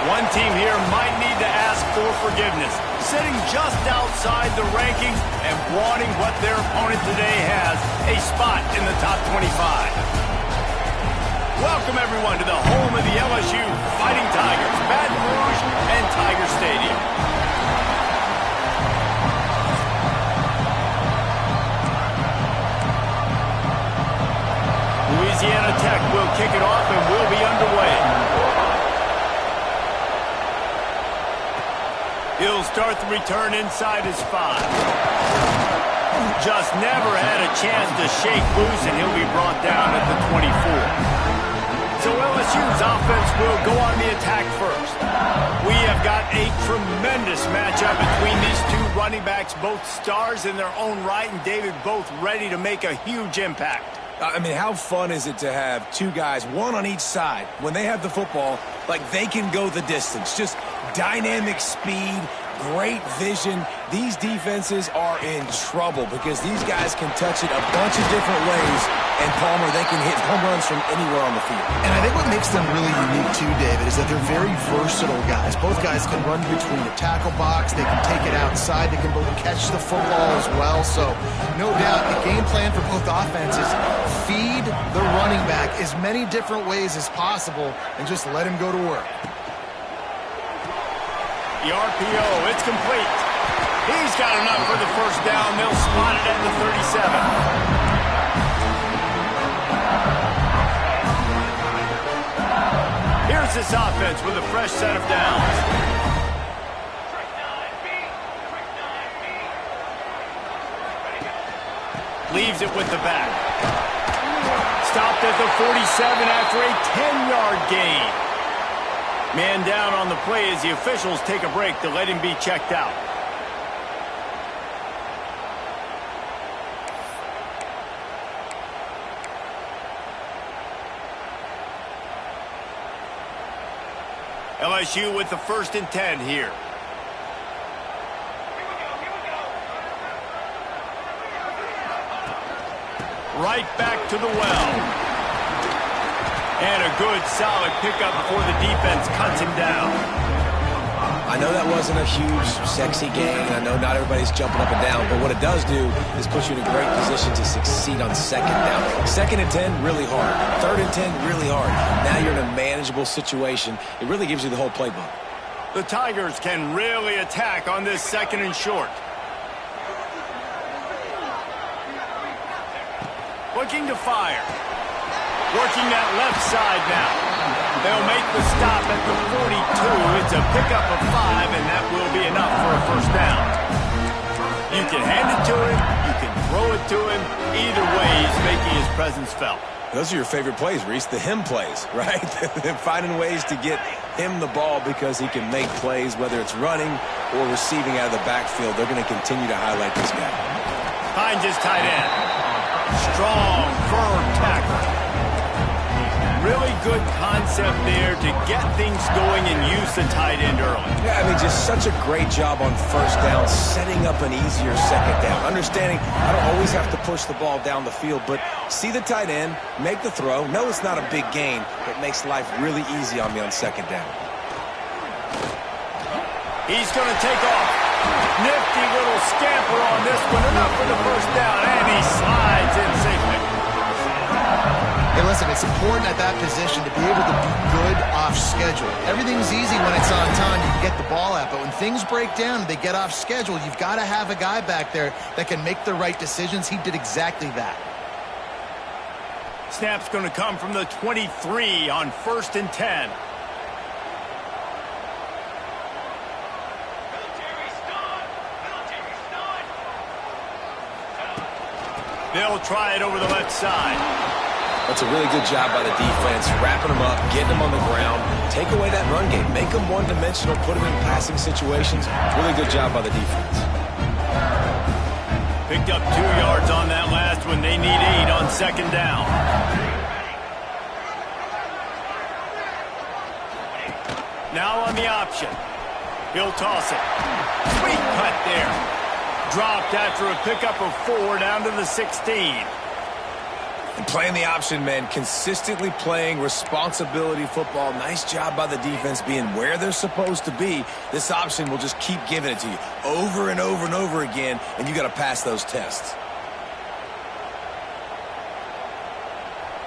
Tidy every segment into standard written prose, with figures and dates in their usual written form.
One team here might need to ask for forgiveness, sitting just outside the rankings and wanting what their opponent today has, a spot in the top 25. Welcome, everyone, to the home of the LSU Fighting Tigers, Baton Rouge and Tiger Stadium. Louisiana Tech will kick it off and will be underway. He'll start the return inside his 5. Just never had a chance to shake loose, and he'll be brought down at the 24. So LSU's offense will go on the attack first. We have got a tremendous matchup between these two running backs, both stars in their own right, and David, both ready to make a huge impact. I mean, how fun is it to have two guys, one on each side, when they have the football, like they can go the distance. Just dynamic speed, great vision. These defenses are in trouble because these guys can touch it a bunch of different ways, and Palmer, they can hit home runs from anywhere on the field. And I think what makes them really unique too, David, is that they're very versatile guys. Both guys can run between the tackle box, they can take it outside, they can both catch the football as well. So no doubt the game plan for both offenses, feed the running back as many different ways as possible and just let him go to work. The RPO, it's complete. He's got enough for the first down. They'll spot it at the 37. Here's this offense with a fresh set of downs. Leaves it with the back. Stopped at the 47 after a 10-yard gain. Man down on the play as the officials take a break to let him be checked out. LSU with the 1st and 10 here. Right back to the well. And a good, solid pickup before the defense cuts him down. I know that wasn't a huge, sexy gain. I know not everybody's jumping up and down, but what it does do is put you in a great position to succeed on 2nd down. 2nd and 10, really hard. 3rd and 10, really hard. Now you're in a manageable situation. It really gives you the whole playbook. The Tigers can really attack on this 2nd and short. Looking to fire. Working that left side now. They'll make the stop at the 42. It's a pickup of 5, and that will be enough for a first down. You can hand it to him. You can throw it to him. Either way, he's making his presence felt. Those are your favorite plays, Reese, the him plays, right? Finding ways to get him the ball because he can make plays, whether it's running or receiving out of the backfield. They're going to continue to highlight this guy. Finds his tight end. Strong, firm tackle. Really good concept there to get things going and use the tight end early. Yeah, I mean, just such a great job on 1st down, setting up an easier 2nd down. Understanding I don't always have to push the ball down the field, but see the tight end, make the throw. No, it's not a big gain, but makes life really easy on me on 2nd down. He's going to take off. Nifty little scamper on this one. Enough for the first down, and he slides in safely. Hey, listen, it's important at that position to be able to be good off schedule. Everything's easy when it's on time. You can get the ball out. But when things break down and they get off schedule, you've got to have a guy back there that can make the right decisions. He did exactly that. Snap's going to come from the 23 on 1st and 10. They'll try it over the left side. That's a really good job by the defense, wrapping them up, getting them on the ground, take away that run game, make them one-dimensional, put them in passing situations. Really good job by the defense. Picked up 2 yards on that last one. They need 8 on 2nd down. Now on the option. He'll toss it. Sweet cut there. Dropped after a pickup of 4 down to the 16. And playing the option, man, consistently playing responsibility football. Nice job by the defense being where they're supposed to be. This option will just keep giving it to you over and over and over again, and you got to pass those tests.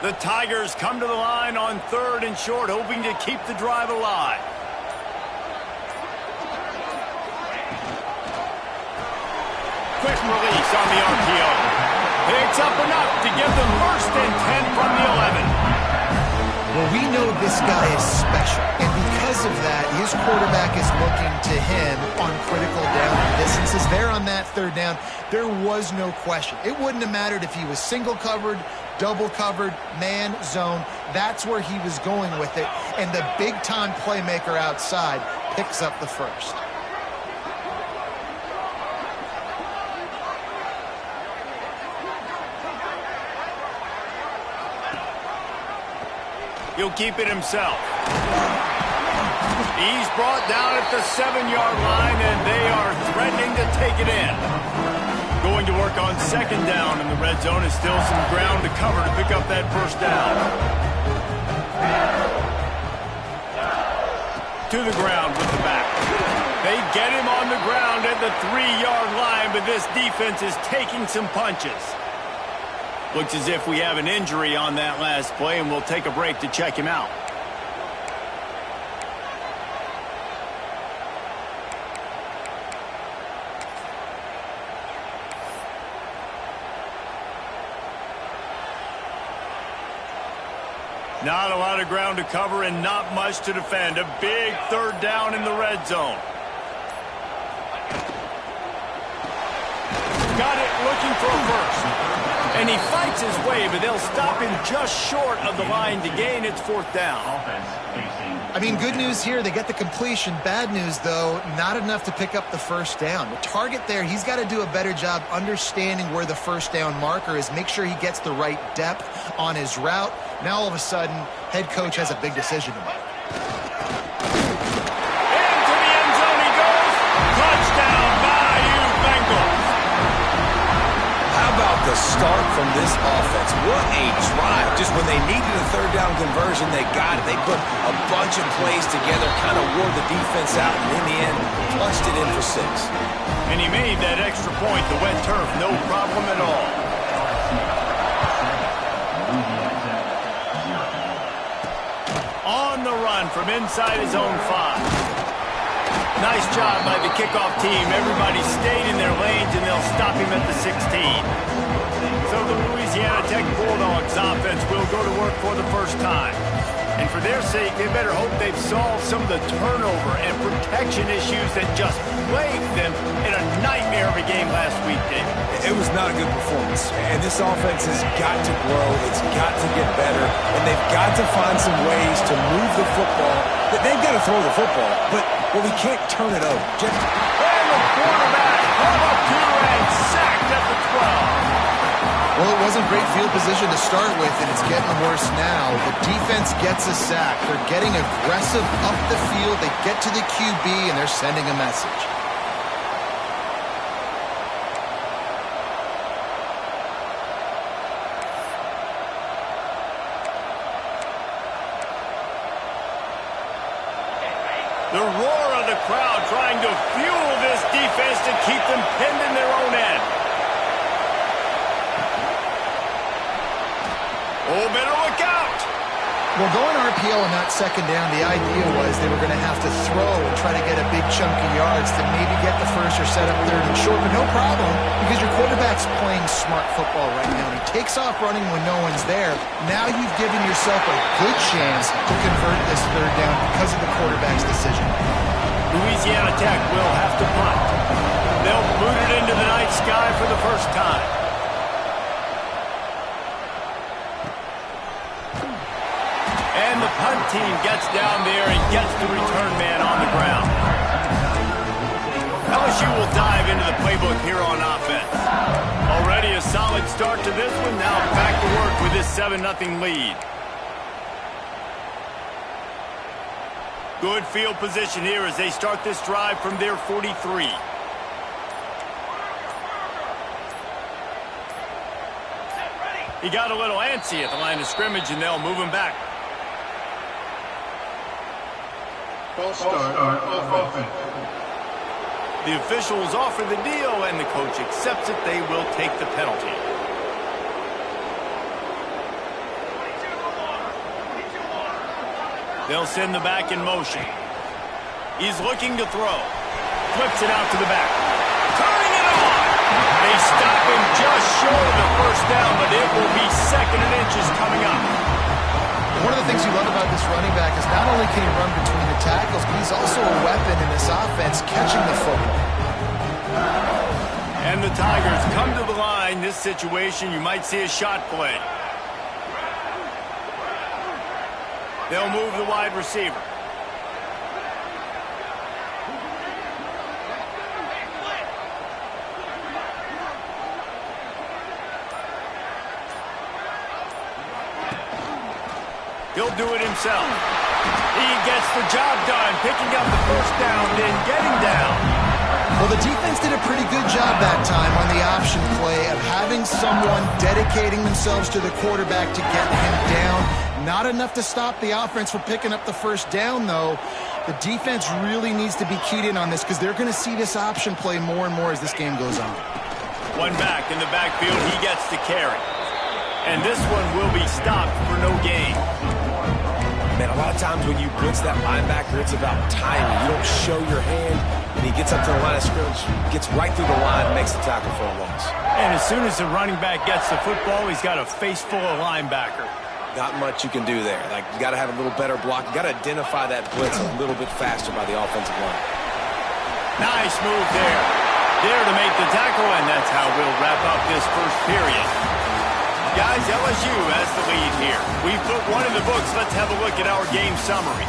The Tigers come to the line on 3rd and short, hoping to keep the drive alive. Quick release on the RPO. Picks up enough to give them 1st and 10 from the 11. Well, we know this guy is special, and because of that, his quarterback is looking to him on critical down distances. There on that 3rd down, there was no question. It wouldn't have mattered if he was single covered, double covered, man, zone. That's where he was going with it, and the big-time playmaker outside picks up the 1st. He'll keep it himself. He's brought down at the 7-yard line, and they are threatening to take it in. Going to work on 2nd down in the red zone. Is still some ground to cover to pick up that 1st down. To the ground with the back. They get him on the ground at the 3-yard line, but this defense is taking some punches. Looks as if we have an injury on that last play, and we'll take a break to check him out. Not a lot of ground to cover and not much to defend. A big 3rd down in the red zone. Got it, looking for a 1st. And he fights his way, but they'll stop him just short of the line to gain its 4th down. I mean, good news here, they get the completion. Bad news, though, not enough to pick up the 1st down. The target there, he's got to do a better job understanding where the 1st down marker is, make sure he gets the right depth on his route. Now, all of a sudden, head coach has a big decision to make. Into the end zone he goes. Touchdown, Bayou Bengals. How about the start from this offense? What a drive. Just when they needed a 3rd down conversion, they got it. They put a bunch of plays together, kind of wore the defense out, and in the end, punched it in for 6. And he made that extra point, the wet turf, no problem at all. On the run from inside his own 5. Nice job by the kickoff team. Everybody stayed in their lanes, and they'll stop him at the 16. So the Louisiana Tech Bulldogs offense will go to work for the 1st time. And for their sake, they better hope they've solved some of the turnover and protection issues that just plagued them in a nightmare of a game last week, David. It was not a good performance. And this offense has got to grow. It's got to get better. And they've got to find some ways to move the football. They've got to throw the football, but we can't turn it over. And the quarterback hung up to and sacked at the 12. Well, it wasn't great field position to start with, and it's getting worse now. The defense gets a sack. They're getting aggressive up the field. They get to the QB, and they're sending a message. The roar of the crowd trying to fuel this defense to keep them pinned in their own end. Oh, better look out. Well, going RPO on that 2nd down, the idea was they were going to have to throw and try to get a big chunk of yards to maybe get the 1st or set up 3rd and short, but no problem because your quarterback's playing smart football right now. He takes off running when no one's there. Now you've given yourself a good chance to convert this 3rd down because of the quarterback's decision. Louisiana Tech will have to punt. They'll boot it into the night sky for the 1st time. And the punt team gets down there and gets the return man on the ground. LSU will dive into the playbook here on offense. Already a solid start to this one. Now back to work with this 7-0 lead. Good field position here as they start this drive from their 43. He got a little antsy at the line of scrimmage, and they'll move him back. False start on offense. The officials offer the deal, and the coach accepts it. They will take the penalty. They'll send the back in motion. He's looking to throw. Flips it out to the back. Turning it on! They stop him just short of the first down, but it will be 2nd and inches coming up. One of the things you love about this running back is not only can he run between the tackles, but he's also a weapon in this offense catching the football. And the Tigers come to the line. This situation, you might see a shot play. They'll move the wide receiver. He'll do it himself. He gets the job done, picking up the first down, then getting down. Well, the defense did a pretty good job that time on the option play of having someone dedicating themselves to the quarterback to get him down. Not enough to stop the offense from picking up the first down, though. The defense really needs to be keyed in on this because they're going to see this option play more and more as this game goes on. One back in the backfield, he gets the carry. And this one will be stopped for no gain. Man, a lot of times when you blitz that linebacker, it's about timing. You don't show your hand, and he gets up to the line of scrimmage, gets right through the line, and makes the tackle for a loss. And as soon as the running back gets the football, he's got a face full of linebacker. Not much you can do there. Like, you got to have a little better block. You got to identify that blitz a little bit faster by the offensive line. Nice move there. There to make the tackle, and that's how we'll wrap up this first period. Guys, LSU has the lead here. We've put one in the books. Let's have a look at our game summary.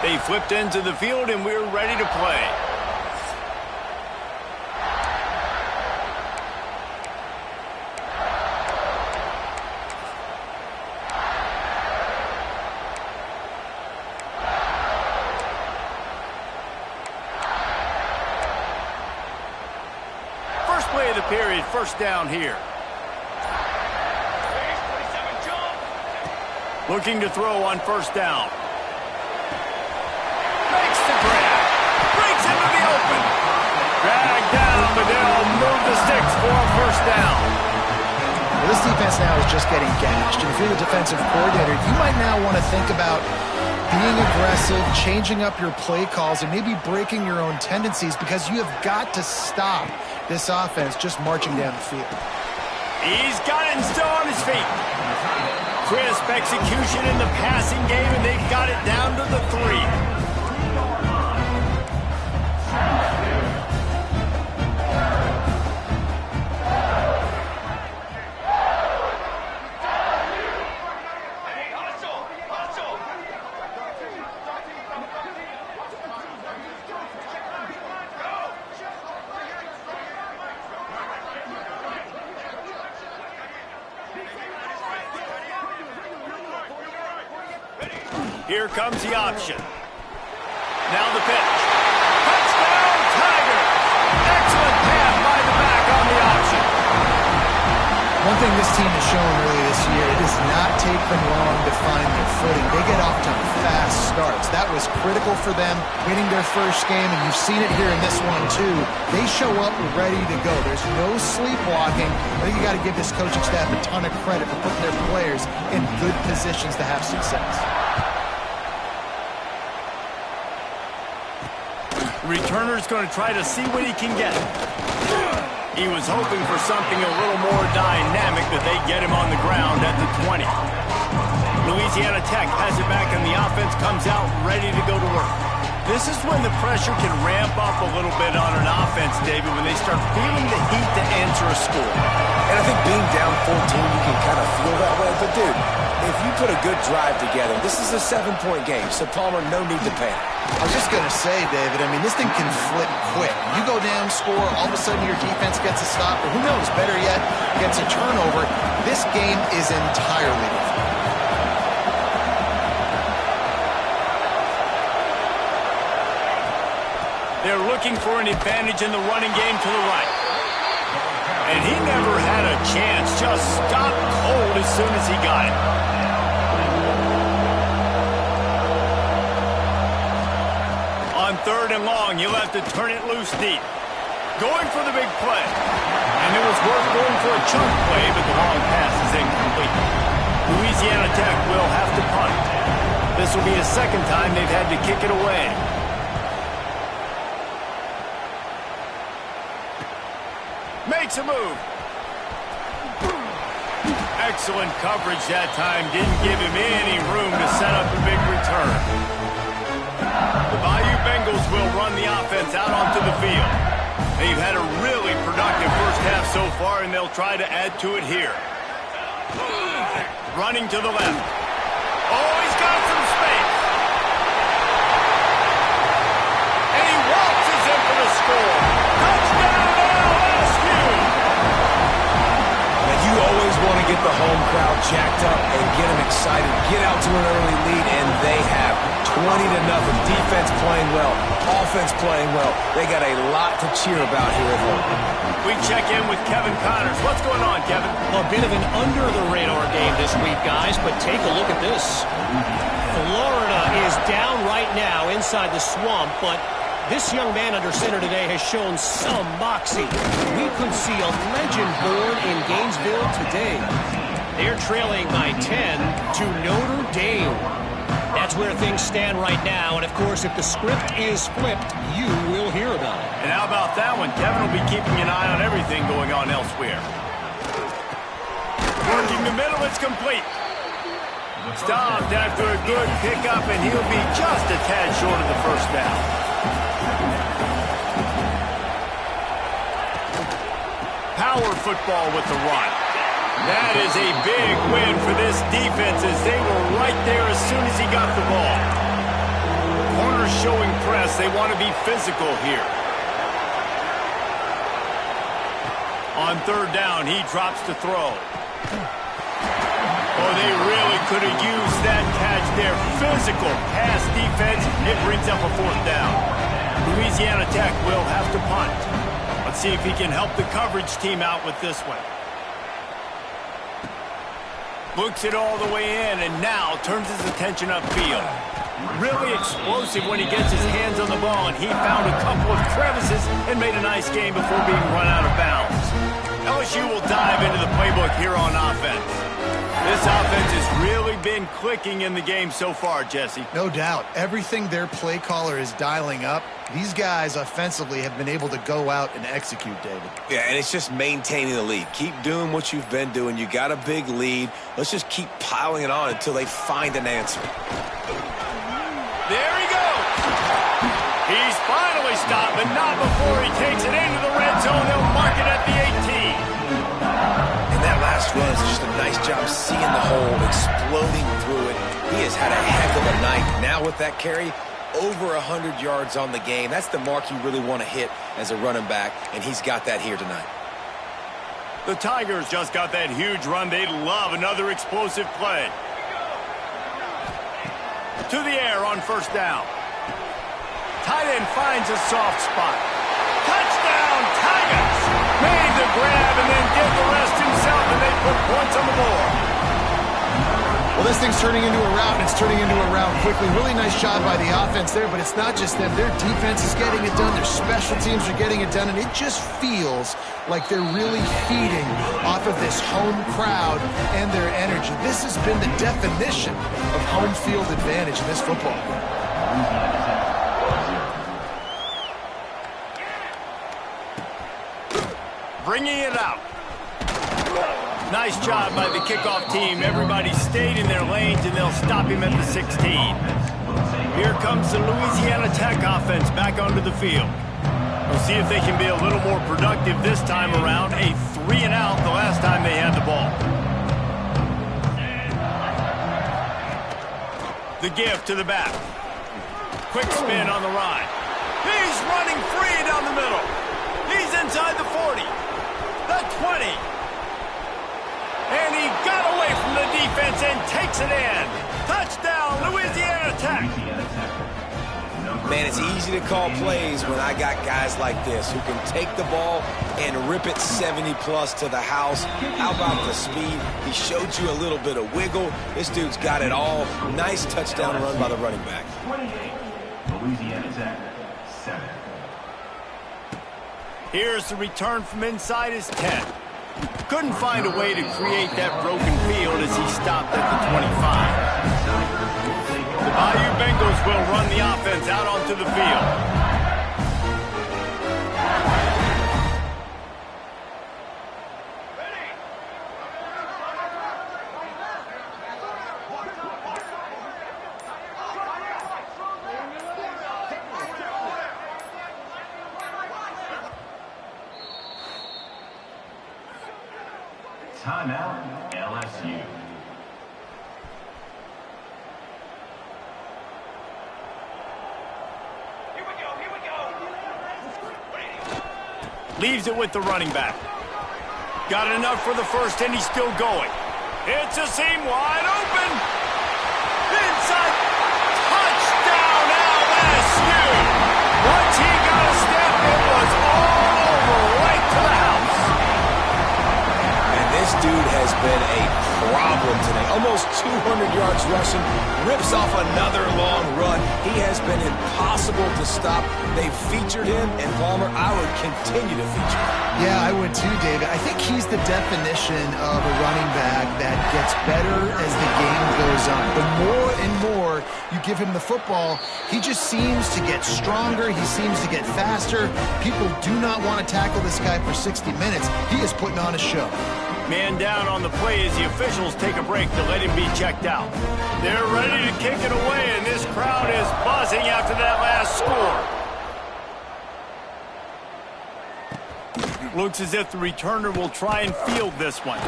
They flipped into the field, and we're ready to play. First play of the period, first down here. Looking to throw on first down. Makes the grab. Breaks into the open. Dragged down, but they'll move the sticks for a first down. Well, this defense now is just getting gashed. And if you're the defensive coordinator, you might now want to think about being aggressive, changing up your play calls, and maybe breaking your own tendencies because you have got to stop this offense just marching down the field. He's got it and still on his feet. Crisp execution in the passing game, and they've got it down to the 3. Here comes the option. Now the pitch. Touchdown, Tigers! Excellent pass by the back on the option. One thing this team has shown early this year, it does not take them long to find their footing. They get off to fast starts. That was critical for them winning their first game, and you've seen it here in this one too. They show up ready to go. There's no sleepwalking. I think you got to give this coaching staff a ton of credit for putting their players in good positions to have success. Returner's going to try to see what he can get. He was hoping for something a little more dynamic, but they get him on the ground at the 20. Louisiana Tech has it back, and the offense comes out ready to go to work. This is when the pressure can ramp up a little bit on an offense, David, when they start feeling the heat to answer a score. And I think being down 14, you can kind of feel that way. But, dude, if you put a good drive together, this is a 7-point game, so Palmer, no need to panic. I was just going to say, David, I mean, this thing can flip quick. You go down, score, all of a sudden your defense gets a stop, or who knows, better yet, gets a turnover. This game is entirely different. They're looking for an advantage in the running game to the right. And he never had a chance. Just stopped cold as soon as he got it. On 3rd and long, you'll have to turn it loose deep. Going for the big play. And it was worth going for a chunk play, but the long pass is incomplete. Louisiana Tech will have to punt. This will be the second time they've had to kick it away. Makes a move. Excellent coverage that time. Didn't give him any room to set up a big return. The Bayou Bengals will run the offense out onto the field. They've had a really productive first half so far, and they'll try to add to it here. Running to the left. Oh, he's got some space. And he waltzes in for the score. Touchdown, LSU! Now, you always want to get the home crowd jacked up and get them excited. Get out to an early lead, and they have 20-0. Defense playing well. Offense playing well. They got a lot to cheer about here at home. We check in with Kevin Connors. What's going on, Kevin? A bit of an under-the-radar game this week, guys, but take a look at this. Florida is down right now inside the swamp, but this young man under center today has shown some moxie. We could see a legend born in Gainesville today. They're trailing by 10 to Notre Dame. That's where things stand right now, and of course, if the script is flipped, you will hear about it. And how about that one? Kevin will be keeping an eye on everything going on elsewhere. Working the middle, it's complete. Stopped after a good pickup, and he'll be just a tad short of the first down. Power football with the run. That is a big win for this defense as they were right there as soon as he got the ball. Corners showing press. They want to be physical here. On 3rd down, he drops to throw. Oh, they really could have used that catch there. Physical pass defense. It brings up a 4th down. Louisiana Tech will have to punt. Let's see if he can help the coverage team out with this one. Looks it all the way in, and now turns his attention upfield. Really explosive when he gets his hands on the ball, and he found a couple of crevices and made a nice game before being run out of bounds. LSU will dive into the playbook here on offense. This offense has really been clicking in the game so far, Jesse. No doubt. Everything their play caller is dialing up, these guys offensively have been able to go out and execute, David. Yeah, and it's just maintaining the lead. Keep doing what you've been doing. You got a big lead. Let's just keep piling it on until they find an answer. There he goes. He's finally stopped, but not before he takes it into the red zone. They'll mark it at the 18. And that last run is just a nice job seeing the hole, exploding through it. He has had a heck of a night. Now with that carry, over 100 yards on the game. That's the mark you really want to hit as a running back, and he's got that here tonight. The Tigers just got that huge run. They'd love another explosive play. To the air on 1st down. Tight end finds a soft spot. Touchdown, Tigers! Made the grab and then did the rest himself, and they put points on the board. Well, this thing's turning into a rout, and it's turning into a rout quickly. Really nice job by the offense there, but it's not just them. Their defense is getting it done. Their special teams are getting it done, and it just feels like they're really feeding off of this home crowd and their energy. This has been the definition of home field advantage in this football game. Bringing it out. Nice job by the kickoff team. Everybody stayed in their lanes, and they'll stop him at the 16. Here comes the Louisiana Tech offense back onto the field. We'll see if they can be a little more productive this time around. A 3-and-out the last time they had the ball. The give to the back. Quick spin on the ride. He's running free down the middle. He's inside the 40. The 20. And he got away from the defense and takes it in. Touchdown, Louisiana Tech. Man, it's easy to call plays when I got guys like this who can take the ball and rip it 70-plus to the house. How about the speed? He showed you a little bit of wiggle. This dude's got it all. Nice touchdown run by the running back. 28, Louisiana Tech, 7. Here's the return from inside his 10. Couldn't find a way to create that broken field as he stopped at the 25. The Bayou Bengals will run the offense out onto the field. Timeout, LSU. Leaves it with the running back. Got enough for the first, and he's still going. It's a seam wide open. Inside. Touchdown, LSU. Once he got a step, it was all over, right to the house. And this dude has been a problem today. Almost 200 yards rushing. Rips off another long run. He has been impossible to stop. They've featured him, and Palmer, I would continue to feature him. Yeah, I would too, David. I think he's the definition of a running back that gets better as the game goes on. The more and more you give him the football, he just seems to get stronger. He seems to get faster. People do not want to tackle this guy for 60 minutes. He is putting on a show. Man down on the play as the officials take a break to let him be checked out. They're ready to kick it away, and this crowd is buzzing after that last score. Looks as if the returner will try and field this one.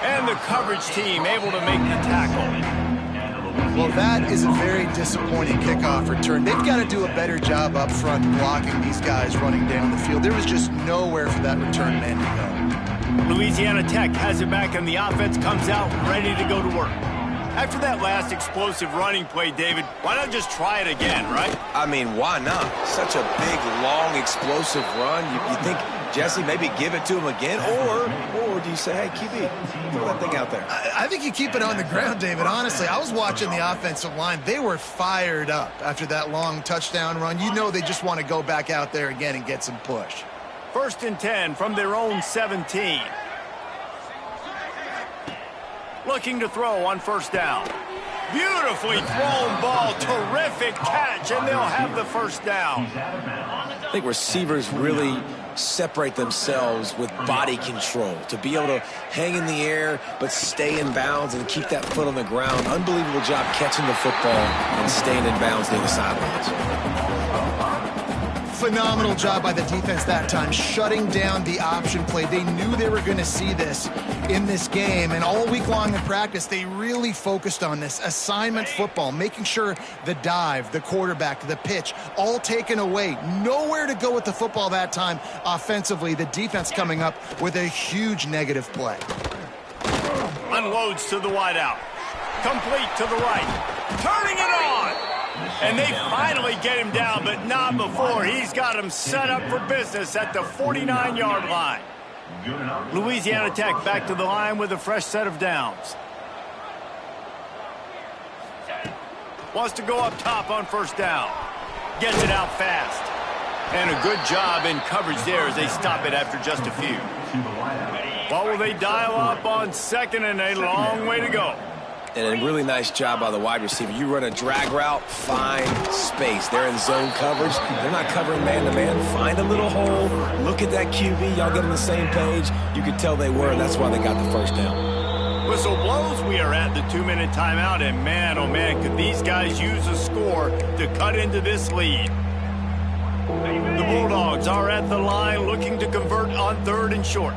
And the coverage team able to make the tackle. Well, that is a very disappointing kickoff return. They've got to do a better job up front blocking these guys running down the field. There was just nowhere for that return man to go. Louisiana Tech has it back, and the offense comes out ready to go to work. After that last explosive running play, David, why not just try it again, right? I mean, why not? Such a big, long, explosive run. You think, Jesse, maybe give it to him again? Or do you say, hey, QB, throw that thing out there? I think you keep it on the ground, David. Honestly, I was watching the offensive line. They were fired up after that long touchdown run. You know they just want to go back out there again and get some push. 1st and 10 from their own 17. Looking to throw on 1st down. Beautifully thrown ball. Terrific catch, and they'll have the 1st down. I think receivers really separate themselves with body control to be able to hang in the air but stay in bounds and keep that foot on the ground. Unbelievable job catching the football and staying in bounds near the sidelines. Phenomenal job by the defense that time, shutting down the option play. They knew they were going to see this in this game, and all week long in practice, they really focused on this assignment football, making sure the dive, the quarterback, the pitch, all taken away. Nowhere to go with the football that time offensively. The defense coming up with a huge negative play. Unloads to the wideout. Complete to the right. Turning it on. And they finally get him down, but not before. He's got him set up for business at the 49-yard line. Louisiana Tech back to the line with a fresh set of downs. Wants to go up top on 1st down. Gets it out fast. And a good job in coverage there as they stop it after just a few. What will they dial up on 2nd and a long way to go? And a really nice job by the wide receiver. You run a drag route, find space. They're in zone coverage. They're not covering man-to-man. Find a little hole. Look at that QB. Y'all get on the same page. You could tell they were, and that's why they got the 1st down. Whistle blows. We are at the 2-minute timeout, and man, oh man, could these guys use a score to cut into this lead. The Bulldogs are at the line looking to convert on 3rd and short.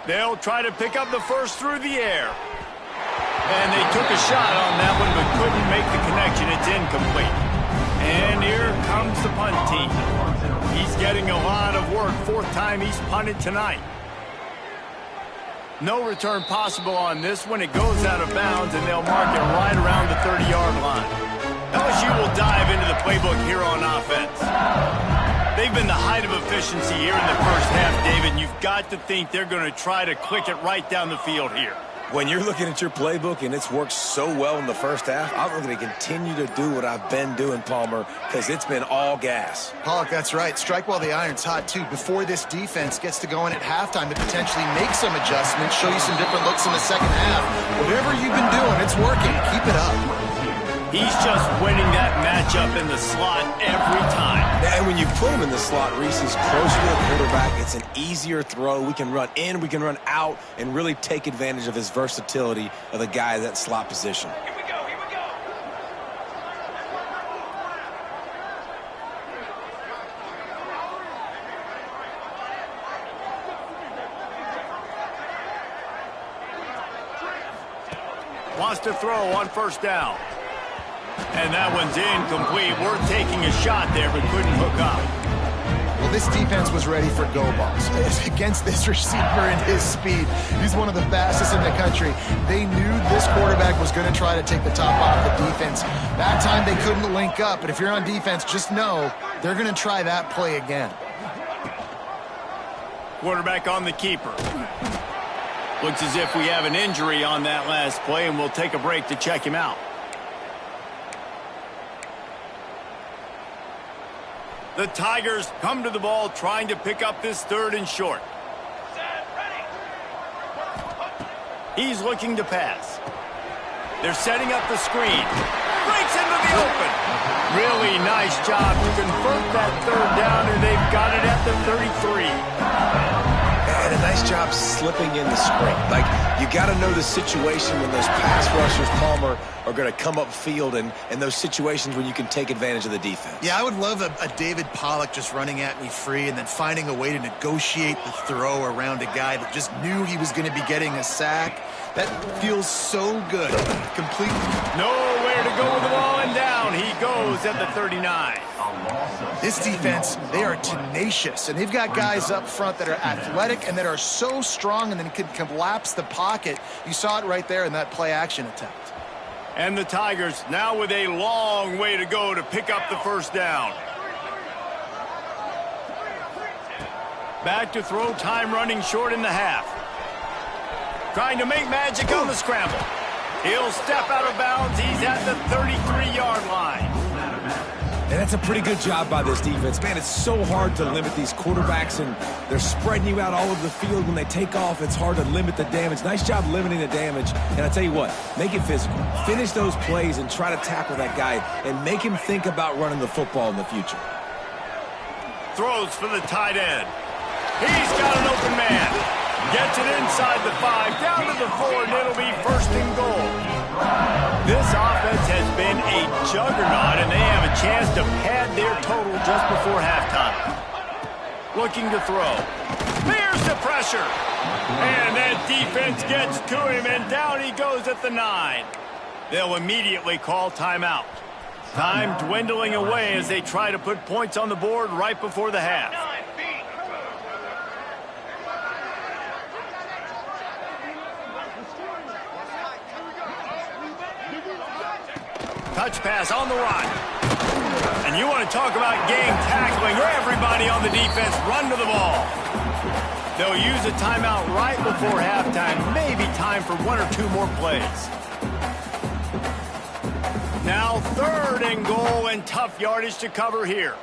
They'll try to pick up the 1st through the air. And they took a shot on that one, but couldn't make the connection. It's incomplete. And here comes the punt team. He's getting a lot of work. 4th time he's punted tonight. No return possible on this one. It goes out of bounds, and they'll mark it right around the 30-yard line. playbook here on offense. They've been the height of efficiency here in the first half, David, and you've got to think they're going to try to click it right down the field here. When you're looking at your playbook and it's worked so well in the first half, I'm going to continue to do what I've been doing, Palmer, because it's been all gas. Pollock, that's right. Strike while the iron's hot, too. Before this defense gets to go in at halftime to potentially make some adjustments, show you some different looks in the second half. Whatever you've been doing, it's working. Keep it up. He's just winning that matchup in the slot every time. And when you put him in the slot, Reese is closer to the quarterback. It's an easier throw. We can run in, we can run out, and really take advantage of his versatility of the guy in that slot position. Here we go, here we go. Wants to throw on first down. And that one's incomplete. We're taking a shot there, but couldn't hook up. Well, this defense was ready for go balls. Against this receiver and his speed, he's one of the fastest in the country. They knew this quarterback was going to try to take the top off the defense. That time they couldn't link up, but if you're on defense, just know they're going to try that play again. Quarterback on the keeper. Looks as if we have an injury on that last play, and we'll take a break to check him out. The Tigers come to the ball trying to pick up this third and short. He's looking to pass. They're setting up the screen. Breaks into the open. Really nice job to convert that third down, and they've got it at the 33. And a nice job slipping in the screen. Like, you got to know the situation when those pass rushers, Palmer, are going to come up field and those situations when you can take advantage of the defense. Yeah, I would love a David Pollock just running at me free and then finding a way to negotiate the throw around a guy that just knew he was going to be getting a sack. That feels so good. Completely. Nowhere to go with the ball, and down he goes at the 39. This defense, they are tenacious, and they've got guys up front that are athletic and that are so strong and then can collapse the pocket. You saw it right there in that play-action attempt. And the Tigers now with a long way to go to pick up the first down. Back to throw, time running short in the half. Trying to make magic on the scramble. He'll step out of bounds. He's at the 33-yard line. And that's a pretty good job by this defense. Man, it's so hard to limit these quarterbacks, and they're spreading you out all over the field. When they take off, it's hard to limit the damage. Nice job limiting the damage. And I tell you what, make it physical. Finish those plays and try to tackle that guy and make him think about running the football in the future. Throws for the tight end. He's got an open man. Gets it inside the 5, down to the 4, and it'll be first and goal. This offense has been a juggernaut, and they have a chance to pad their total just before halftime. Looking to throw. There's the pressure. And that defense gets to him, and down he goes at the 9. They'll immediately call timeout. Time dwindling away as they try to put points on the board right before the half. Touch pass on the run. And you want to talk about game tackling. Everybody on the defense run to the ball. They'll use a timeout right before halftime. Maybe time for 1 or 2 more plays. Now third and goal, and tough yardage to cover here.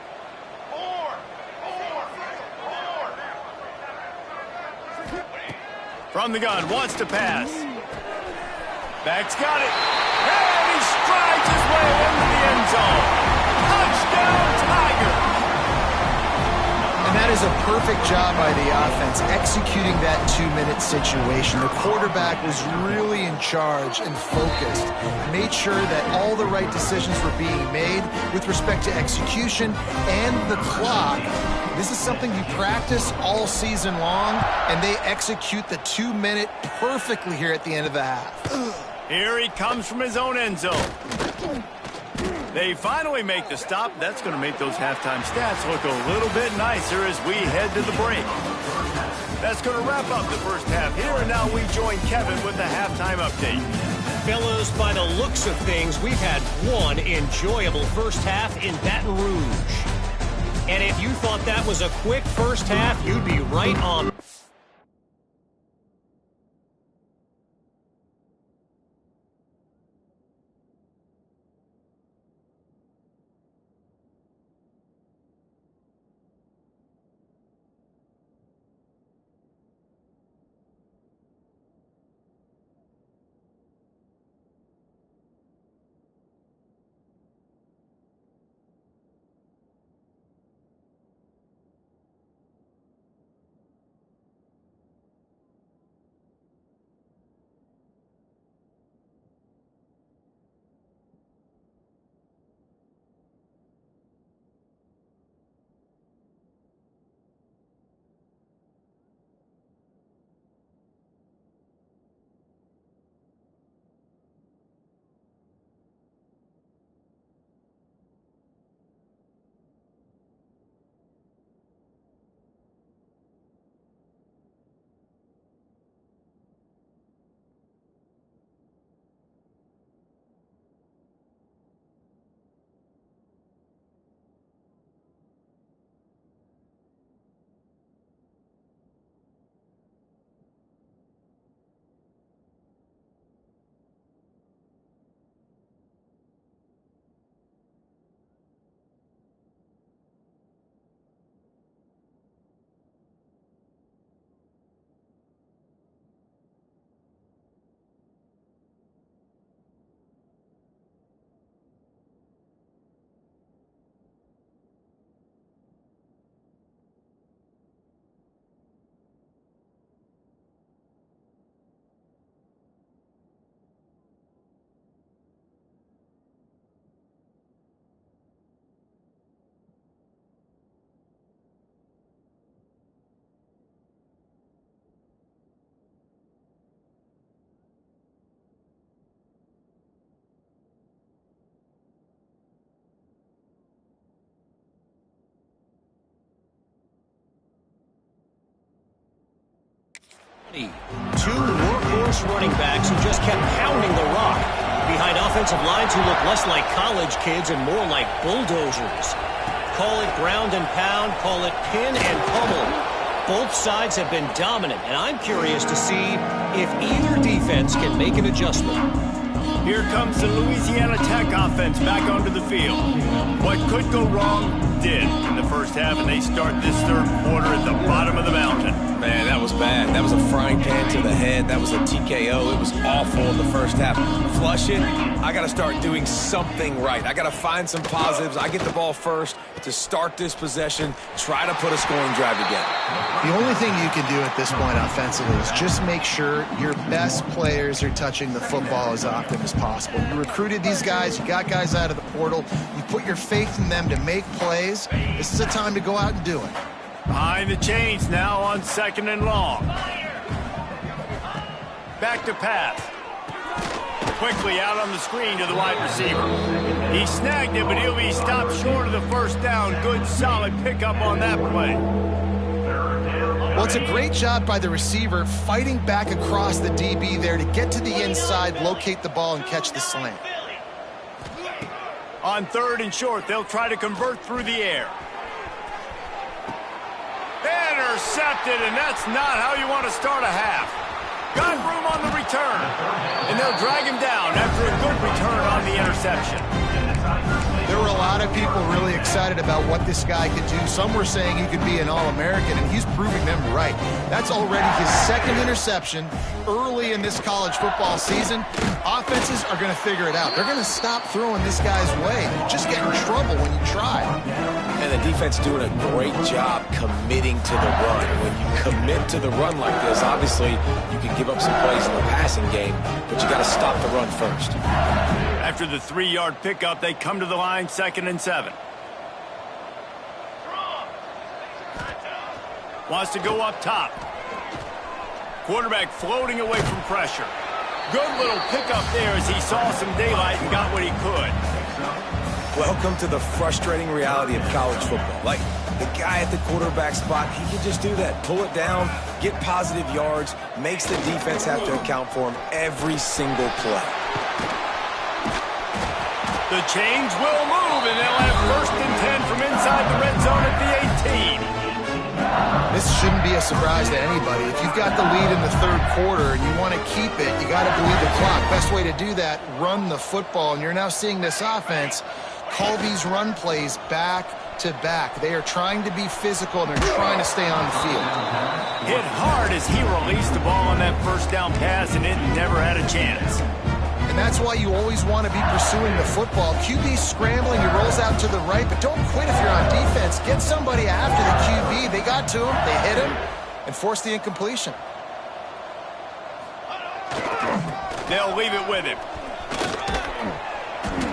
From the gun, wants to pass. Back's got it. And he strides his way into the end zone. Touchdown, Tigers! And that is a perfect job by the offense, executing that 2-minute situation. The quarterback was really in charge and focused, made sure that all the right decisions were being made with respect to execution and the clock. This is something you practice all season long, and they execute the 2-minute perfectly here at the end of the half. Here he comes from his own end zone. They finally make the stop. That's going to make those halftime stats look a little bit nicer as we head to the break. That's going to wrap up the first half here, and now we join Kevin with the halftime update. Fellows, by the looks of things, we've had one enjoyable first half in Baton Rouge. And if you thought that was a quick first half, you'd be right on. Two workhorse running backs who just kept pounding the rock behind offensive lines who look less like college kids and more like bulldozers. Call it ground and pound, call it pin and pummel. Both sides have been dominant, and I'm curious to see if either defense can make an adjustment. Here comes the Louisiana Tech offense back onto the field. What could go wrong did in the first half, and they start this third quarter at the bottom of the mountain. Man, that was bad. That was a frying pan to the head. That was a TKO. It was awful in the first half. Flush it. I got to start doing something right. I got to find some positives. I get the ball first to start this possession, try to put a scoring drive together. The only thing you can do at this point offensively is just make sure your best players are touching the football as often as possible. You recruited these guys. You got guys out of the portal. You put your faith in them to make plays. This is a time to go out and do it. Behind the chains now on 2nd and long. Back to pass. Quickly out on the screen to the wide receiver. He snagged it, but he'll be stopped short of the first down. Good, solid pickup on that play. Well, it's a great job by the receiver fighting back across the DB there to get to the inside, locate the ball, and catch the slant. On 3rd and short, they'll try to convert through the air. Intercepted, and that's not how you want to start a half. Got room on the return, and they'll drag him down after a good return on the interception. There were a lot of people really excited about what this guy could do. Some were saying he could be an All-American, and he's proving them right. That's already his 2nd interception early in this college football season. Offenses are going to figure it out. They're going to stop throwing this guy's way. You just get in trouble when you try. And the defense doing a great job committing to the run. When you commit to the run like this, obviously you can give up some plays in the passing game, but you got to stop the run first. After the 3-yard pickup, they come to the line, 2nd and 7. Wants to go up top. Quarterback floating away from pressure. Good little pickup there as he saw some daylight and got what he could. Welcome to the frustrating reality of college football. Like, the guy at the quarterback spot, he can just do that. Pull it down, get positive yards, makes the defense have to account for him every single play. The chains will move, and they'll have 1st and 10 from inside the red zone at the 18. This shouldn't be a surprise to anybody. If you've got the lead in the 3rd quarter and you want to keep it, you got to bleed the clock. Best way to do that, run the football. And you're now seeing this offense call these run plays back to back. They are trying to be physical, and they're trying to stay on the field. Hit hard as he released the ball on that 1st down pass, and it never had a chance. And that's why you always want to be pursuing the football. QB scrambling, he rolls out to the right, but don't quit if you're on defense. Get somebody after the QB. They got to him, they hit him, and forced the incompletion. They'll leave it with him.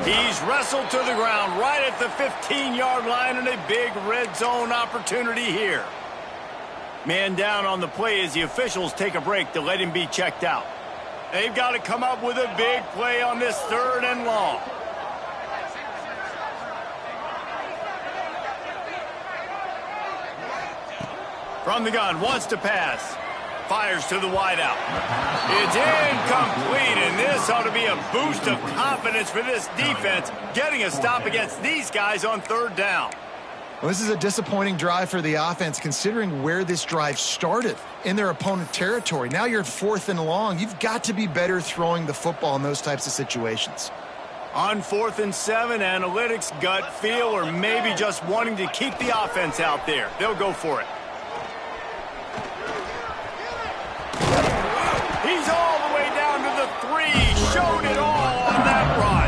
He's wrestled to the ground right at the 15-yard line, and a big red zone opportunity here. Man down on the play as the officials take a break to let him be checked out. They've got to come up with a big play on this 3rd and long. From the gun, wants to pass. Fires to the wideout. It's incomplete, and this ought to be a boost of confidence for this defense, getting a stop against these guys on 3rd down. Well, this is a disappointing drive for the offense, considering where this drive started, in their opponent territory. Now you're at 4th and long. You've got to be better throwing the football in those types of situations. On 4th and 7, analytics, gut feel, or maybe just wanting to keep the offense out there. They'll go for it. He's all the way down to the 3. Showed it all on that run.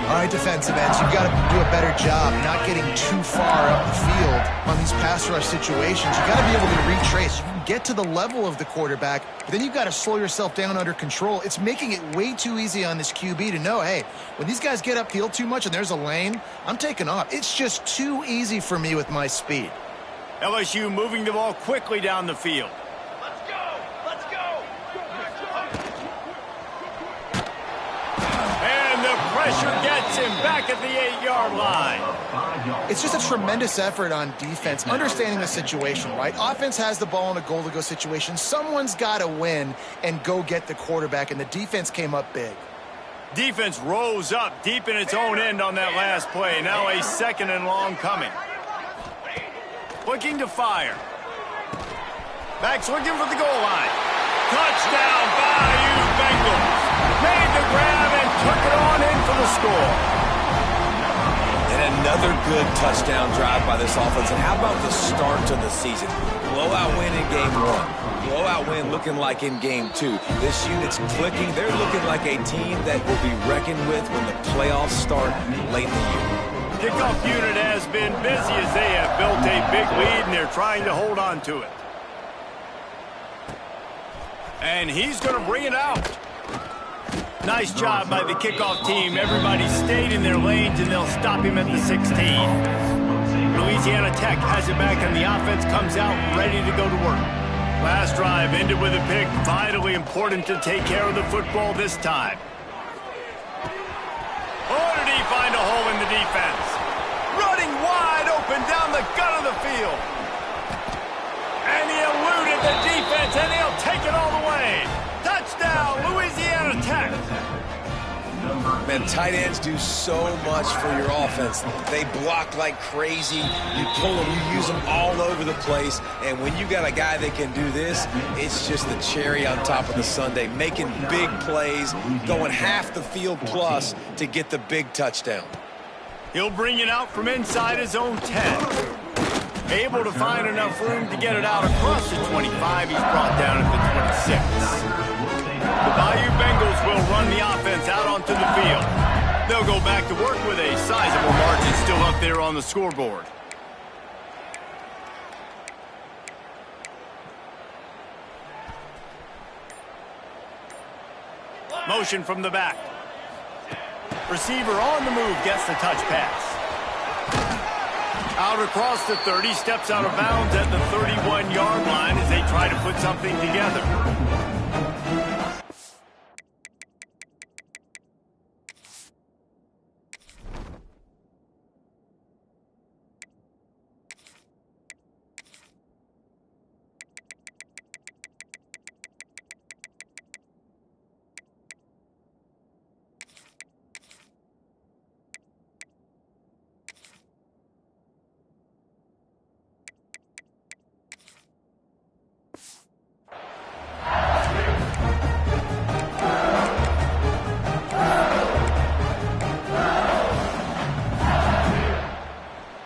All right, defensive ends, you've got to do a better job not getting too far up the field on these pass rush situations. You've got to be able to retrace. You can get to the level of the quarterback, but then you've got to slow yourself down under control. It's making it way too easy on this QB to know, hey, when these guys get upfield too much and there's a lane, I'm taking off. It's just too easy for me with my speed. LSU moving the ball quickly down the field. Pressure gets him back at the 8-yard line. It's just a tremendous effort on defense, understanding the situation, right? Offense has the ball in a goal-to-go situation. Someone's got to win and go get the quarterback, and the defense came up big. Defense rose up deep in its own end on that last play. Now a 2nd and long coming. Looking to fire. Backs looking for the goal line. Touchdown, Bayou Bengals. Made the grab and took it on in for the score. And another good touchdown drive by this offense. And how about the start to the season? Blowout win in game 1. Blowout win looking like in game 2. This unit's clicking. They're looking like a team that will be reckoned with when the playoffs start late in the year. Kickoff unit has been busy as they have built a big lead, and they're trying to hold on to it. And he's going to bring it out. Nice job by the kickoff team. Everybody stayed in their lanes, and they'll stop him at the 16. Louisiana Tech has it back, and the offense comes out ready to go to work. Last drive ended with a pick. Vitally important to take care of the football this time. Oh, did he find a hole in the defense? Running wide open down the gut of the field. And he eluded the defense, and he'll take it all the way. Touchdown, Louisiana Tech. Man, tight ends do so much for your offense. They block like crazy. You pull them, you use them all over the place. And when you got a guy that can do this, it's just the cherry on top of the sundae, making big plays, going half the field plus to get the big touchdown. He'll bring it out from inside his own 10. Able to find enough room to get it out across the 25. He's brought down at the 26. The Bayou Bengals will run the offense out onto the field. They'll go back to work with a sizable margin still up there on the scoreboard. Motion from the back. Receiver on the move gets the touch pass. Out across the 30, steps out of bounds at the 31-yard line as they try to put something together.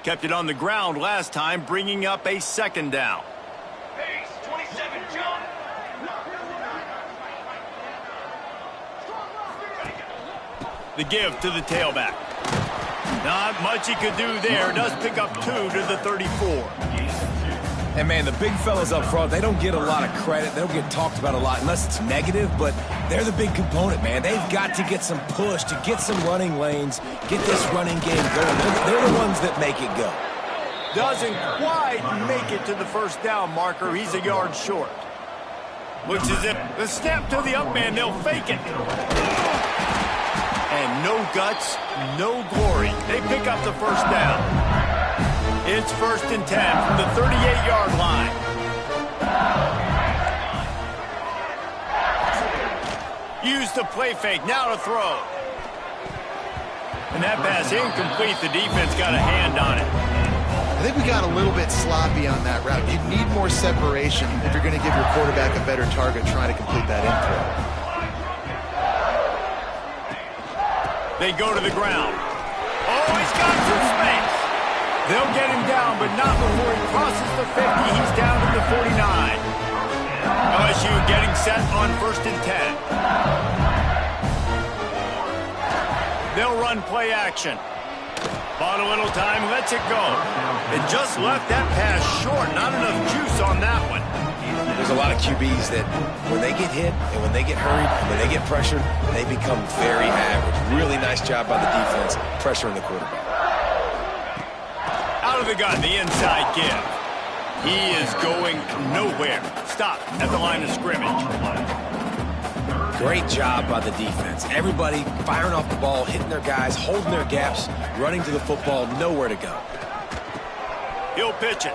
Kept it on the ground last time, bringing up a second down. Base 27, jump. The give to the tailback. Not much he could do there. Does pick up 2 to the 34. And, man, the big fellas up front, they don't get a lot of credit. They don't get talked about a lot unless it's negative, but they're the big component, man. They've got to get some push, to get some running lanes, get this running game going. They're the ones that make it go. Doesn't quite make it to the first down marker. He's a yard short. Looks as if the snap to the up man, they'll fake it. And no guts, no glory. They pick up the first down. It's 1st and 10 from the 38-yard line. Use the play fake, now to throw. And that pass incomplete. The defense got a hand on it. I think we got a little bit sloppy on that route. You need more separation if you're going to give your quarterback a better target trying to complete that in throw. They go to the ground. Oh, he's got some space. They'll get him down, but not before he crosses the 50. He's down to the 49. LSU getting set on 1st and 10. They'll run play action. Bought a little time, lets it go. It just left that pass short. Not enough juice on that one. There's a lot of QBs that when they get hit and when they get hurried and when they get pressured, they become very average. Really nice job by the defense pressuring the quarterback. Out of the gun, the inside give. He is going nowhere. Stop at the line of scrimmage. Great job by the defense. Everybody firing off the ball, hitting their guys, holding their gaps, running to the football, nowhere to go. He'll pitch it.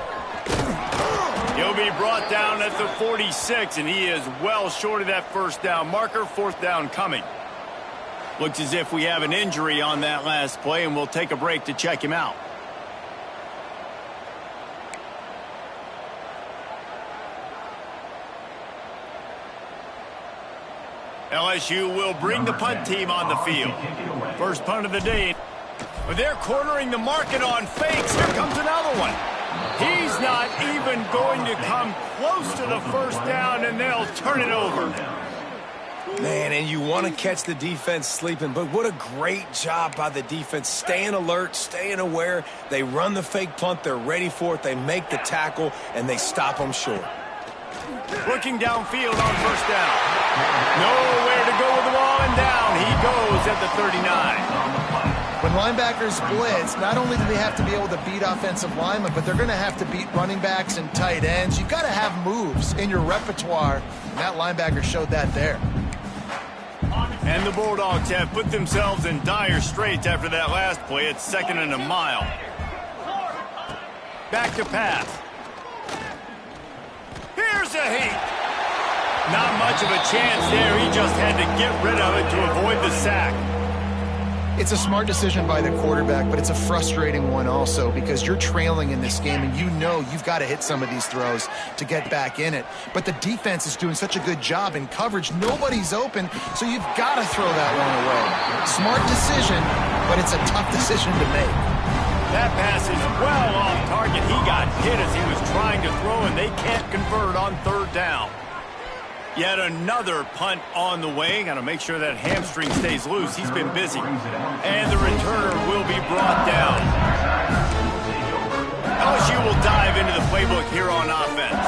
He'll be brought down at the 46, and he is well short of that first down marker. 4th down coming. Looks as if we have an injury on that last play, and we'll take a break to check him out. LSU will bring the punt team on the field. First punt of the day. But they're cornering the market on fakes. Here comes another one. He's not even going to come close to the first down, and they'll turn it over. Man, and you want to catch the defense sleeping, but what a great job by the defense. Staying alert, staying aware. They run the fake punt. They're ready for it. They make the tackle, and they stop them short. Looking downfield on first down. Nowhere to go with the ball, and down he goes at the 39. When linebackers blitz, not only do they have to be able to beat offensive linemen, but they're going to have to beat running backs and tight ends. You've got to have moves in your repertoire, and that linebacker showed that there. And the Bulldogs have put themselves in dire straits after that last play. It's 2nd and a mile. Back to pass. Here's a heat. Not much of a chance there. He just had to get rid of it to avoid the sack. It's a smart decision by the quarterback, but it's a frustrating one also because you're trailing in this game and you know you've got to hit some of these throws to get back in it. But the defense is doing such a good job in coverage. Nobody's open, so you've got to throw that one away. Smart decision, but it's a tough decision to make. That pass is well off target. He got hit as he was trying to throw, and they can't convert on 3rd down. Yet another punt on the way. Got to make sure that hamstring stays loose. He's been busy. And the returner will be brought down. LSU will dive into the playbook here on offense.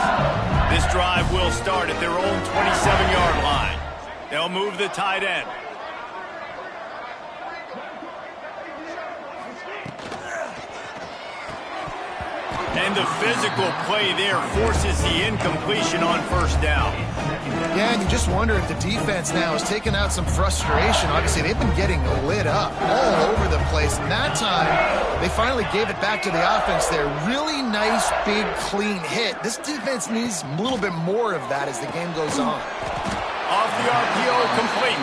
This drive will start at their own 27-yard line. They'll move the tight end. And the physical play there forces the incompletion on first down. Yeah, and you just wonder if the defense now has taken out some frustration. Obviously, they've been getting lit up all over the place. And that time, they finally gave it back to the offense there. Really nice, big, clean hit. This defense needs a little bit more of that as the game goes on. Off the RPO, complete.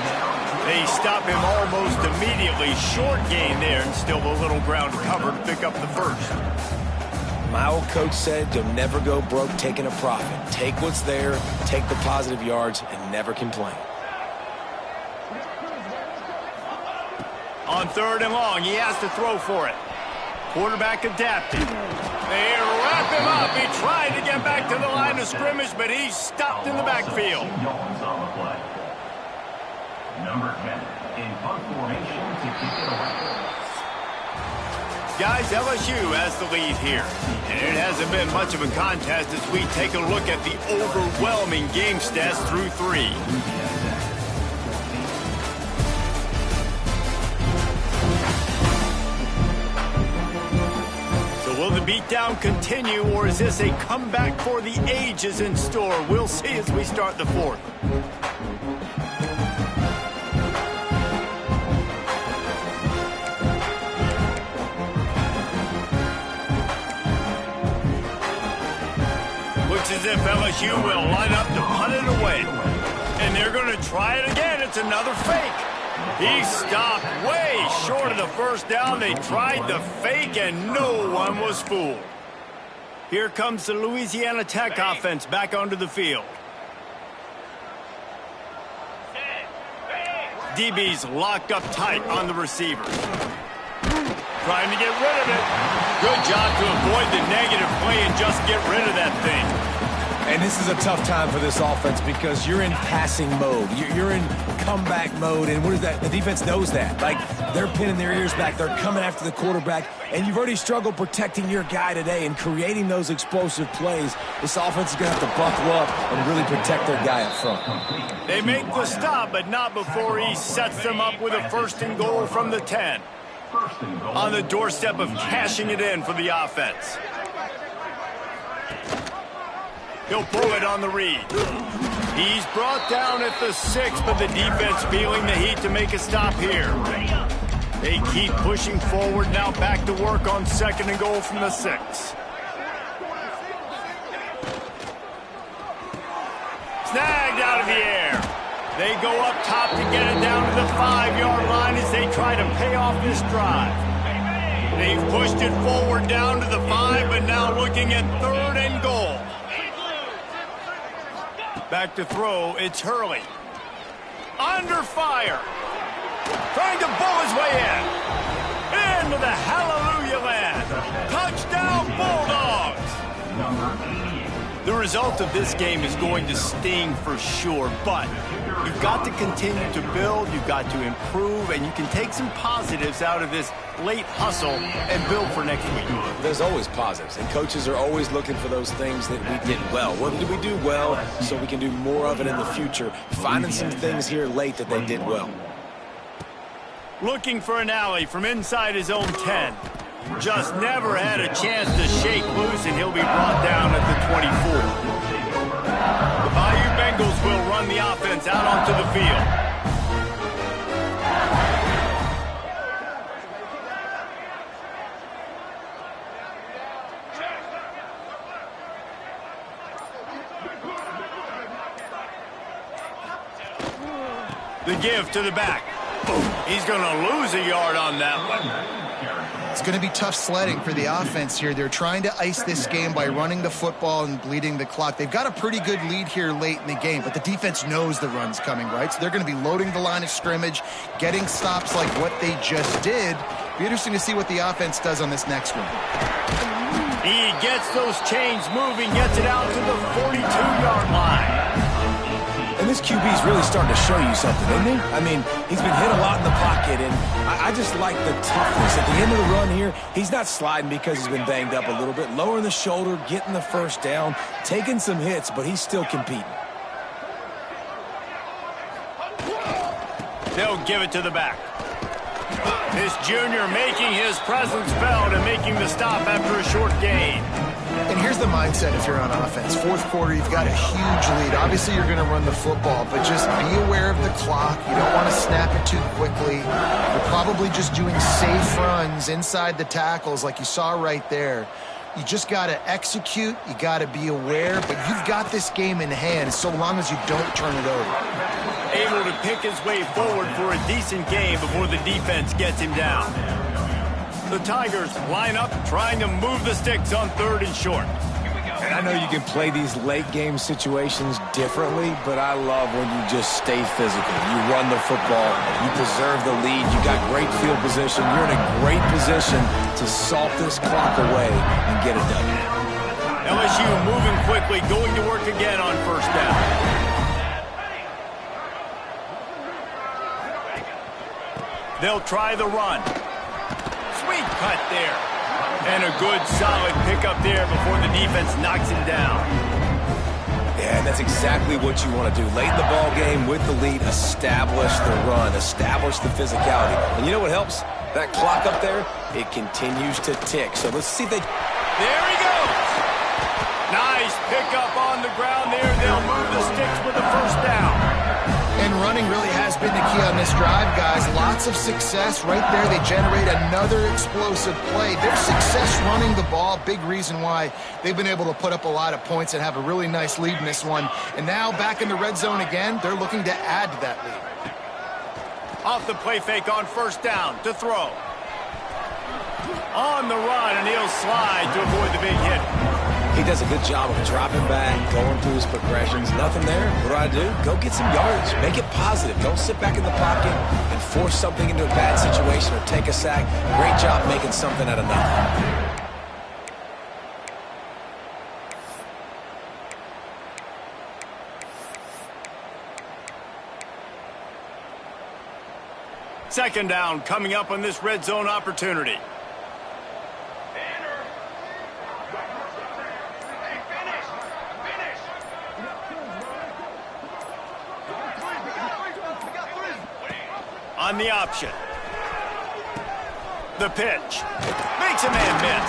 They stop him almost immediately. Short gain there, and still a little ground cover to pick up the first. My old coach said you'll never go broke taking a profit. Take what's there, take the positive yards, and never complain. On 3rd and long, he has to throw for it. Quarterback adapted. They wrap him up. He tried to get back to the line of scrimmage, but he's stopped in the backfield. Number 10 in punt formation to kick it away. Guys, LSU has the lead here. And it hasn't been much of a contest as we take a look at the overwhelming game stats through 3. Will the beatdown continue, or is this a comeback for the ages in store? We'll see as we start the 4th. Looks as if LSU will line up to punt it away. And they're going to try it again. It's another fake. He stopped way short of the first down. They tried the fake, and no one was fooled. Here comes the Louisiana Tech offense back onto the field. DB's locked up tight on the receiver. Trying to get rid of it. Good job to avoid the negative play and just get rid of that thing. And this is a tough time for this offense because you're in passing mode. You're in comeback mode, and what is that? The defense knows that. Like, they're pinning their ears back. They're coming after the quarterback, and you've already struggled protecting your guy today and creating those explosive plays. This offense is going to have to buckle up and really protect their guy up front. They make the stop, but not before he sets them up with a 1st and goal from the 10. On the doorstep of cashing it in for the offense. He'll pull it on the read. He's brought down at the 6, but the defense feeling the heat to make a stop here. They keep pushing forward, now back to work on 2nd and goal from the 6. Snagged out of the air. They go up top to get it down to the 5-yard line as they try to pay off this drive. They've pushed it forward down to the 5, but now looking at 3rd and goal. Back to throw, it's Hurley. Under fire. Trying to bull his way in. Into the hallelujah land. Touchdown Bulldogs. The result of this game is going to sting for sure, but you've got to continue to build, you've got to improve, and you can take some positives out of this late hustle and build for next week. There's always positives, and coaches are always looking for those things that we did well. What did we do well so we can do more of it in the future? Finding some things here late that they did well. Looking for an alley from inside his own 10. Just never had a chance to shake loose, and he'll be brought down at the 24. The Bayou Bengals will run the offense out onto the field. The give to the back. He's going to lose a yard on that one. It's going to be tough sledding for the offense here. They're trying to ice this game by running the football and bleeding the clock. They've got a pretty good lead here late in the game, but the defense knows the run's coming, right? So they're going to be loading the line of scrimmage, getting stops like what they just did. Be interesting to see what the offense does on this next one. He gets those chains moving, gets it out to the 42-yard line. And this QB is really starting to show you something, isn't he? I mean, he's been hit a lot in the pocket, and I just like the toughness. At the end of the run here, he's not sliding because he's been banged up a little bit. Lowering the shoulder, getting the first down, taking some hits, but he's still competing. They'll give it to the back. This junior making his presence felt and making the stop after a short gain. And here's the mindset if you're on offense. 4th quarter, you've got a huge lead. Obviously, you're going to run the football, but just be aware of the clock. You don't want to snap it too quickly. You're probably just doing safe runs inside the tackles like you saw right there. You just got to execute. You got to be aware, but you've got this game in hand so long as you don't turn it over. Able to pick his way forward for a decent game before the defense gets him down. The Tigers line up trying to move the sticks on 3rd and short. And I know you can play these late game situations differently, but I love when you just stay physical. You run the football, you preserve the lead, you got great field position, you're in a great position to salt this clock away and get it done. LSU moving quickly, going to work again on first down. They'll try the run. Sweet cut there. And a good, solid pickup there before the defense knocks him down. Yeah, and that's exactly what you want to do. Late in the ball game with the lead, establish the run, establish the physicality. And you know what helps? That clock up there, it continues to tick. So let's see if they... There he goes. Nice pickup on the ground there. They'll move the sticks with the first down. And running really has been the key on this drive, guys. Lots of success right there. They generate another explosive play. Their success running the ball, big reason why they've been able to put up a lot of points and have a really nice lead in this one. And now back in the red zone again, they're looking to add to that lead. Off the play fake on first down to throw. On the run, and he'll slide to avoid the big hit. He does a good job of dropping back, going through his progressions. Nothing there. What do? Go get some yards. Make it positive. Don't sit back in the pocket and force something into a bad situation or take a sack. Great job making something out of nothing. Second down coming up on this red zone opportunity. On the option. The pitch. Makes a man miss.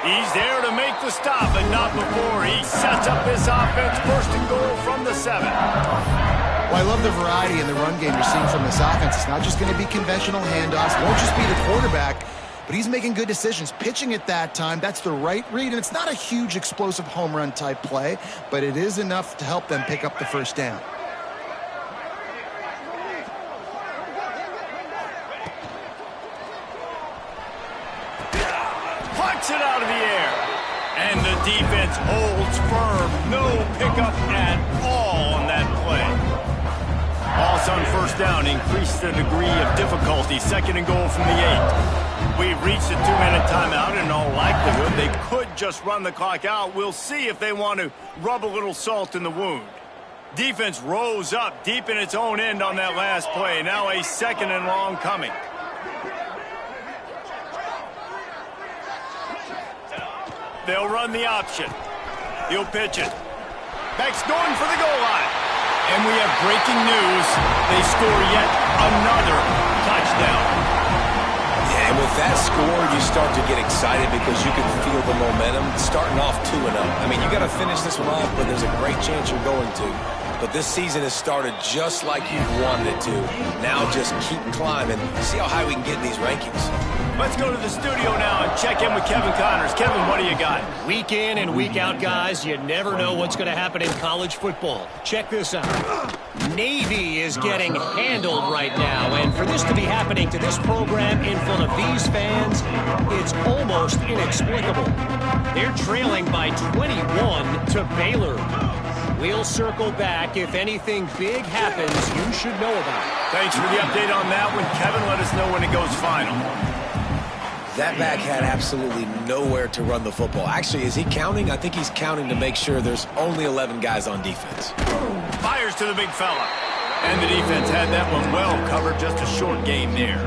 He's there to make the stop, and not before he sets up this offense. First and goal from the 7. Well, I love the variety in the run game you're seeing from this offense. It's not just going to be conventional handoffs. It won't just be the quarterback, but he's making good decisions. Pitching at that time, that's the right read, and it's not a huge explosive home run type play, but it is enough to help them pick up the first down. It out of the air. And the defense holds firm. No pickup at all on that play. Loss on first down increased the degree of difficulty. Second and goal from the 8. We've reached a 2-minute timeout. In all likelihood, they could just run the clock out. We'll see if they want to rub a little salt in the wound. Defense rose up deep in its own end on that last play. Now a second and long coming. They'll run the option. He'll pitch it. Beck's going for the goal line. And we have breaking news. They score yet another touchdown. Yeah, and with that score, you start to get excited because you can feel the momentum starting off 2-0. I mean, you got to finish this one off, but there's a great chance you're going to. But this season has started just like you wanted it to. Now just keep climbing. See how high we can get in these rankings. Let's go to the studio now and check in with Kevin Connors. Kevin, what do you got? Week in and week out, guys, you never know what's going to happen in college football. Check this out. Navy is getting handled right now, and for this to be happening to this program in front of these fans, it's almost inexplicable. They're trailing by 21 to Baylor. We'll circle back. If anything big happens, you should know about it. Thanks for the update on that one. Kevin, let us know when it goes final. That back had absolutely nowhere to run the football. Actually, is he counting? I think he's counting to make sure there's only 11 guys on defense. Fires to the big fella. And the defense had that one well covered. Just a short game there.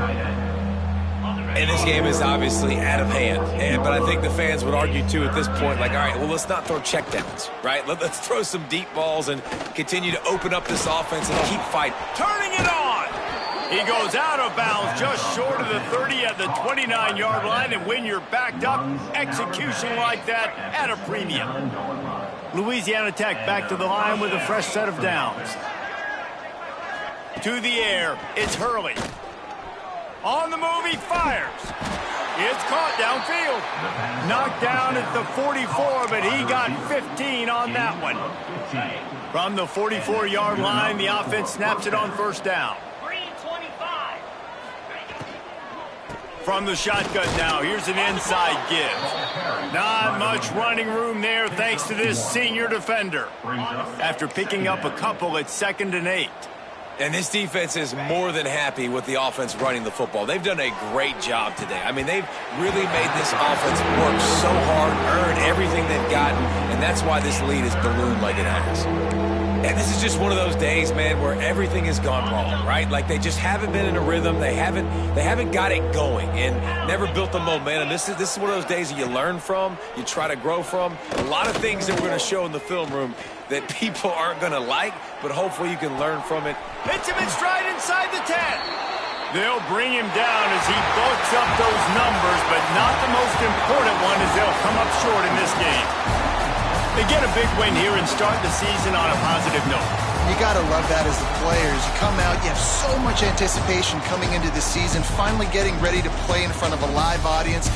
And this game is obviously out of hand. But I think the fans would argue, too, at this point, like, all right, well, let's not throw checkdowns, right? Let's throw some deep balls and continue to open up this offense and keep fighting. Turning it on. He goes out of bounds just short of the 30 at the 29-yard line. And when you're backed up, execution like that at a premium. Louisiana Tech back to the line with a fresh set of downs. To the air, it's Hurley. On the move, he fires. It's caught downfield. Knocked down at the 44, but he got 15 on that one. From the 44-yard line, the offense snaps it on first down. From the shotgun now, here's an inside give. Not much running room there thanks to this senior defender. After picking up a couple, it's 2nd and 8. And this defense is more than happy with the offense running the football. They've done a great job today. I mean, they've really made this offense work so hard, earn everything they've gotten, and that's why this lead is ballooned like it has. And this is just one of those days, man, where everything has gone wrong, right? Like they just haven't been in a rhythm. They haven't got it going and never built the momentum. This is one of those days that you learn from, you try to grow from. A lot of things that we're going to show in the film room that people aren't going to like, but hopefully you can learn from it. Hits him in stride inside the 10. They'll bring him down as he bulks up those numbers, but not the most important one as they'll come up short in this game. They get a big win here and start the season on a positive note. You got to love that as the players. You come out, you have so much anticipation coming into the season, finally getting ready to play in front of a live audience.